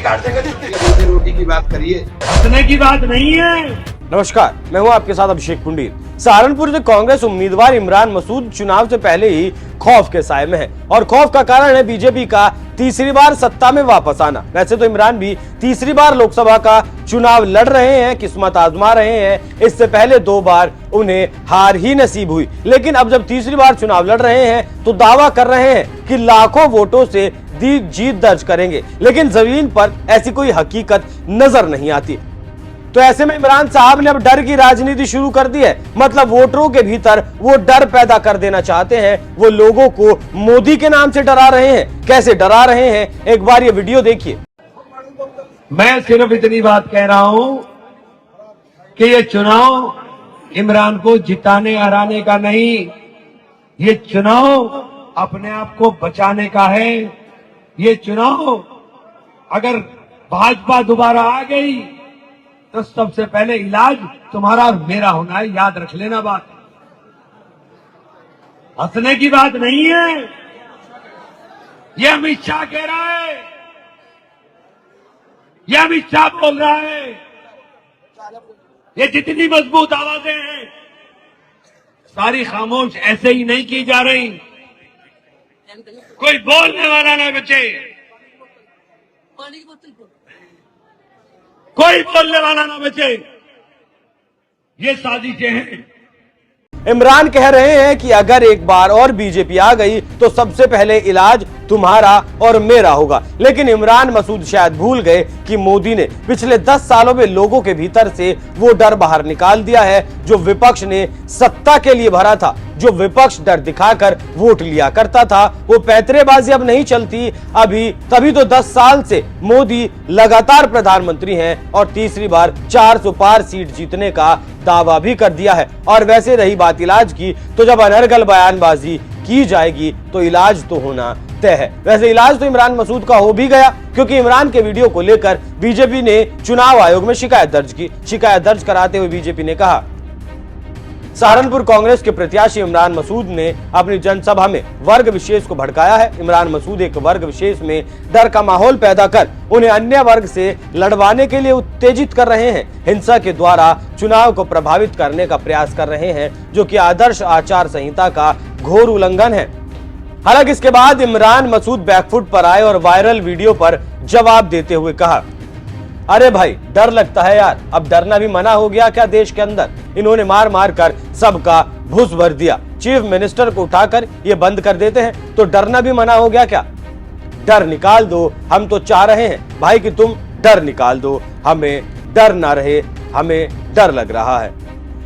काट देंगे। रोजी रोटी की बात करिए, हंसने की बात नहीं है। नमस्कार, मैं हूं आपके साथ अभिषेक पुंडीर। सहारनपुर से कांग्रेस उम्मीदवार इमरान मसूद चुनाव से पहले ही खौफ के साए में है और खौफ का कारण है बीजेपी का तीसरी बार सत्ता में वापस आना। वैसे तो इमरान भी तीसरी बार लोकसभा का चुनाव लड़ रहे हैं, किस्मत आजमा रहे हैं। इससे पहले 2 बार उन्हें हार ही नसीब हुई, लेकिन अब जब तीसरी बार चुनाव लड़ रहे हैं तो दावा कर रहे हैं कि लाखों वोटों से जीत दर्ज करेंगे, लेकिन जमीन पर ऐसी कोई हकीकत नजर नहीं आती। तो ऐसे में इमरान साहब ने अब डर की राजनीति शुरू कर दी है। मतलब वोटरों के भीतर वो डर पैदा कर देना चाहते हैं। वो लोगों को मोदी के नाम से डरा रहे हैं। कैसे डरा रहे हैं, एक बार ये वीडियो देखिए। मैं सिर्फ इतनी बात कह रहा हूं कि ये चुनाव इमरान को जिताने हराने का नहीं, ये चुनाव अपने आप को बचाने का है। ये चुनाव अगर भाजपा दोबारा आ गई तो सबसे पहले इलाज तुम्हारा और मेरा होना है, याद रख लेना बात। हंसने की बात नहीं है। ये अमित शाह कह रहा है, ये अमित शाह बोल रहा है, ये जितनी मजबूत आवाजें हैं सारी खामोश ऐसे ही नहीं की जा रही। कोई बोलने वाला ना बचे, कोई बोलने वाला ना बचे। ये साजिशें हैं। इमरान कह रहे हैं कि अगर एक बार और बीजेपी आ गई तो सबसे पहले इलाज तुम्हारा और मेरा होगा। लेकिन इमरान मसूद शायद भूल गए कि मोदी ने पिछले 10 सालों में लोगों के भीतर से वो डर बाहर निकाल दिया है जो विपक्ष ने सत्ता के लिए भरा था। जो विपक्ष डर दिखाकर वोट लिया करता था, वो पैंतरेबाजी अब नहीं चलती। तभी तो 10 साल से मोदी लगातार प्रधानमंत्री हैं और तीसरी बार 400 पार सीट जीतने का दावा भी कर दिया है। और वैसे रही बात इलाज की, तो जब अनर्गल बयानबाजी की जाएगी तो इलाज तो होना तय है। वैसे इलाज तो इमरान मसूद का हो भी गया, क्योंकि इमरान के वीडियो को लेकर बीजेपी ने चुनाव आयोग में शिकायत दर्ज की। शिकायत दर्ज कराते हुए बीजेपी ने कहा, सहारनपुर कांग्रेस के प्रत्याशी इमरान मसूद ने अपनी जनसभा में वर्ग विशेष को भड़काया है। इमरान मसूद एक वर्ग विशेष में डर का माहौल पैदा कर उन्हें अन्य वर्ग से लड़वाने के लिए उत्तेजित कर रहे हैं। हिंसा के द्वारा चुनाव को प्रभावित करने का प्रयास कर रहे हैं, जो कि आदर्श आचार संहिता का घोर उल्लंघन है। हालांकि इसके बाद इमरान मसूद बैकफुट पर आए और वायरल वीडियो पर जवाब देते हुए कहा, अरे भाई डर लगता है यार, अब डरना भी मना हो गया क्या देश के अंदर? इन्होंने मार मार कर सबका भूस भर दिया। चीफ मिनिस्टर को उठाकर ये बंद कर देते हैं तो डरना भी मना हो गया क्या? डर निकाल दो, हम तो चाह रहे हैं भाई कि तुम डर निकाल दो, हमें डर ना रहे, हमें डर लग रहा है।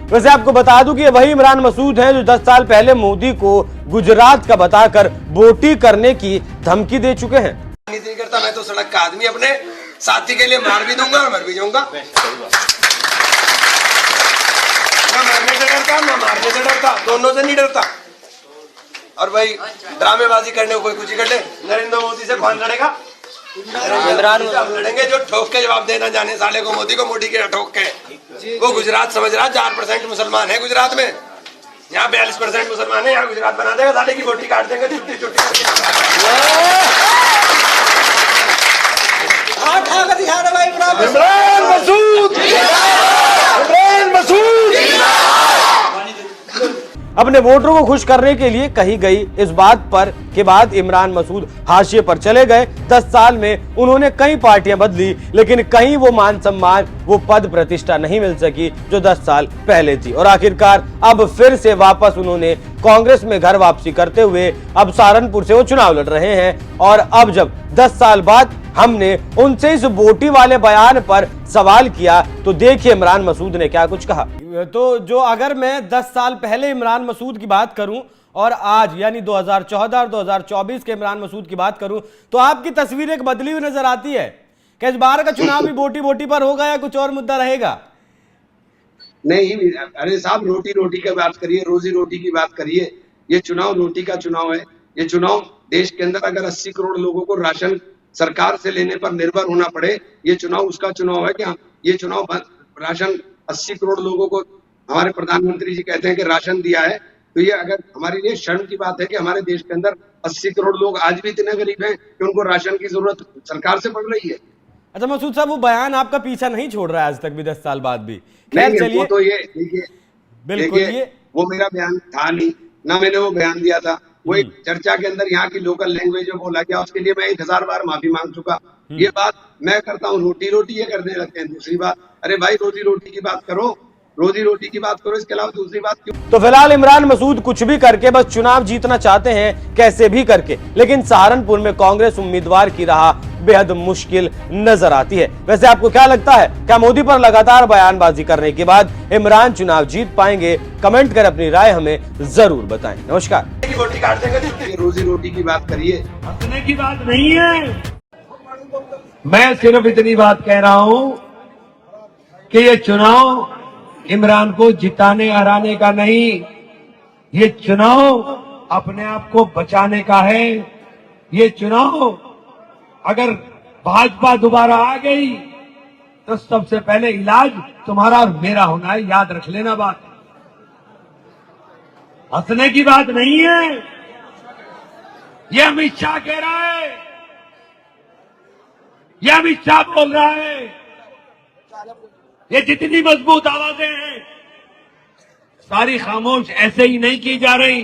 वैसे आपको बता दूं कि ये वही इमरान मसूद हैं जो 10 साल पहले मोदी को गुजरात का बताकर बोटी करने की धमकी दे चुके हैं। नहीं करता, मैं तो सड़क का आदमी अपने साथी के लिए मार भी दूंगा और मर भी जाऊंगा। ना मरने से डरता, ना मारने से डरता, दोनों से नहीं डरता। और भाई ड्रामेबाजी करने को कोई कुछ ही कर ले। नरेंद्र मोदी से कौन लड़ेगा? इमरान हम लड़ेंगे जो ठोक के जवाब देना जाने साले को, मोदी को मोदी के ठोक के। वो गुजरात समझ रहा, 4% मुसलमान है गुजरात में, यहाँ 42% मुसलमान है। यहाँ गुजरात बना देगा, साले की बोटी काट देंगे छुट्टी छुट्टी। इमरान मसूद, इमरान मसूद अपने वोटरों को खुश करने के लिए कही गई इस बात पर के बाद इमरान मसूद हाशिए पर चले गए। 10 साल में उन्होंने कई पार्टियां बदली, लेकिन कहीं वो मान सम्मान, वो पद प्रतिष्ठा नहीं मिल सकी जो 10 साल पहले थी। और आखिरकार अब फिर से वापस उन्होंने कांग्रेस में घर वापसी करते हुए अब सहारनपुर से वो चुनाव लड़ रहे हैं। और अब जब 10 साल बाद हमने उनसे इस बोटी वाले बयान पर सवाल किया तो देखिए इमरान मसूद ने क्या कुछ कहा। तो जो अगर मैं 10 साल पहले इमरान मसूद की बात करूं और आज यानी 2014 और 2024 के इमरान मसूद की बात करूं तो आपकी तस्वीर एक बदली हुई नजर आती है। क्या इस बार का चुनाव भी बोटी बोटी पर होगा या कुछ और मुद्दा रहेगा? नहीं, अरे साहब रोटी रोटी की बात करिए, रोजी रोटी की बात करिए। ये चुनाव रोटी का चुनाव है। ये चुनाव देश के अंदर अगर 80 करोड़ लोगों को राशन सरकार से लेने पर निर्भर होना पड़े, ये चुनाव उसका चुनाव है क्या? ये चुनाव राशन 80 करोड़ लोगों को हमारे प्रधानमंत्री जी कहते हैं कि राशन दिया है, तो ये अगर हमारे लिए शर्म की बात है कि हमारे देश के अंदर 80 करोड़ लोग आज भी इतने गरीब हैं कि उनको राशन की जरूरत सरकार से पड़ रही है। अच्छा मसूद साहब, वो बयान आपका पीछा नहीं छोड़ रहा है आज तक भी, 10 साल बाद भी। खैर नहीं, चलिए, वो तो ये देखिए, बिल्कुल ये वो मेरा बयान था नहीं, ना मैंने वो बयान दिया था। वो एक चर्चा के अंदर यहाँ की लोकल लैंग्वेज में बोला गया, उसके लिए मैं 1000 बार माफी मांग चुका। ये बात मैं करता हूँ, रोटी रोटी ये करने लगते हैं। दूसरी बात, अरे भाई रोजी रोटी की बात करो, रोजी रोटी की बात करो, इसके अलावा दूसरी बात क्यों? तो फिलहाल इमरान मसूद कुछ भी करके बस चुनाव जीतना चाहते हैं, कैसे भी करके। लेकिन सहारनपुर में कांग्रेस उम्मीदवार की राह बेहद मुश्किल नजर आती है। वैसे आपको क्या लगता है, क्या मोदी पर लगातार बयानबाजी करने के बाद इमरान चुनाव जीत पाएंगे? कमेंट कर अपनी राय हमें जरूर बताएं। नमस्कार। रोटी काट देंगे, रोजी रोटी की बात करिए, हंसने की बात नहीं है। मैं सिर्फ इतनी बात कह रहा हूं कि ये चुनाव इमरान को जिताने हराने का नहीं, ये चुनाव अपने आप को बचाने का है। ये चुनाव अगर भाजपा दोबारा आ गई तो सबसे पहले इलाज तुम्हारा और मेरा होना है, याद रख लेना बात। हंसने की बात नहीं है। ये अमित शाह कह रहा है, ये अमित शाह बोल रहा है, ये जितनी मजबूत आवाजें हैं सारी खामोश ऐसे ही नहीं की जा रही।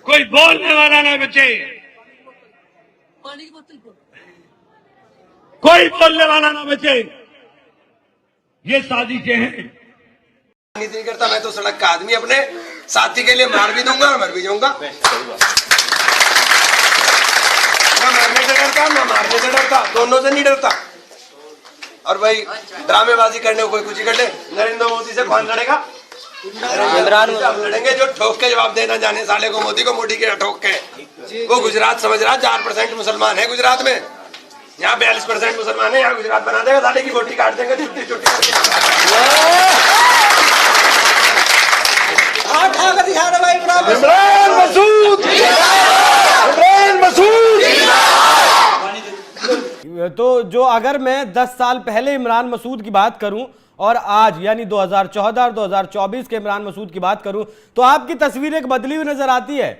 कोई बोलने वाला ना बचे, कोई बोलने वाला ना बचे। ये साजिशें हैं। राजनीति नहीं करता, मैं तो सड़क का आदमी, अपने साथी के लिए मार भी दूंगा और मर भी जाऊंगा। ना मरने से डरता, ना मारने से डरता, दोनों से नहीं डरता। और भाई ड्रामेबाजी करने को कोई कुछ ही कर ले। नरेंद्र मोदी से कौन लड़ेगा? इमरान लड़ेंगे जो ठोक के जवाब देना जाने साले को, मोदी को मोदी के ठोक के। वो गुजरात समझ रहा, 4% मुसलमान है गुजरात में, यहाँ 42% मुसलमान है। यहाँ गुजरात बना देगा, साले की बोटी काट देंगे छुट्टी छुट्टी। इमरान मसूद, इमरान मसूद। तो जो अगर मैं 10 साल पहले इमरान मसूद की बात करूं और आज यानी 2014 और 2024 के इमरान मसूद की बात करूं तो आपकी तस्वीर एक बदली हुई नजर आती है।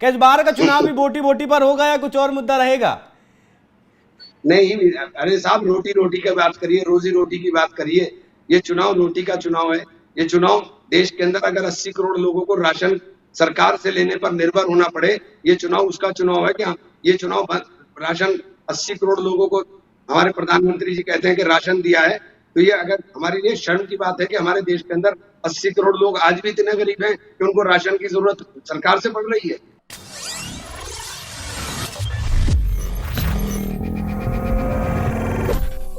क्या इस बार का चुनाव भी बोटी बोटी पर होगा या कुछ और मुद्दा रहेगा? नहीं, अरे साहब रोटी रोटी की बात करिए, रोजी रोटी की बात करिए। ये चुनाव रोटी का चुनाव है। ये चुनाव देश के अंदर अगर 80 करोड़ लोगों को राशन सरकार से लेने पर निर्भर होना पड़े, ये चुनाव उसका चुनाव है क्या? ये चुनाव राशन 80 करोड़ लोगों को हमारे प्रधानमंत्री जी कहते हैं कि राशन दिया है, तो ये अगर हमारे लिए शर्म की बात है कि हमारे देश के अंदर 80 करोड़ लोग आज भी इतने गरीब हैं कि उनको राशन की जरूरत सरकार से पड़ रही है।